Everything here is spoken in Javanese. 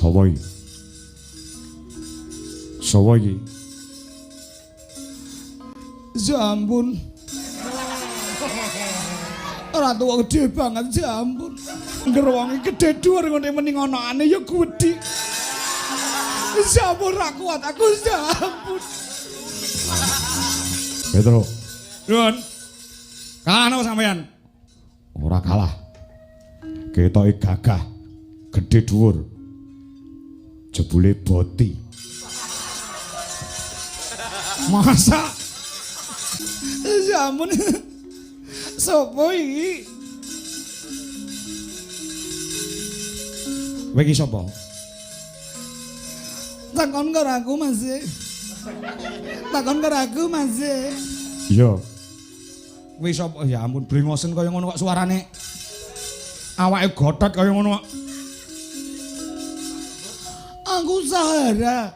Sapa iki? Sapa iki? Jampun. Ora tuwa gede banget jampun. Ngerwonge gede dhuwur ngene mending anakane ya gedhi. Jampun ra kuat aku jampun. Petro, Nuwun. Kalah napa sampean? ora kalah. Ketoke gagah, gede dhuwur. Jebule boti. Masa? Jampun. Sopo iki? Kowe iki sapa? Takon karo aku Mas. Takon karo aku Mas. Iya. Kowe sapa? Ya ampun brengosen kaya ngono kok suarane. Awake gotot kaya ngono kok. Aku Sahara.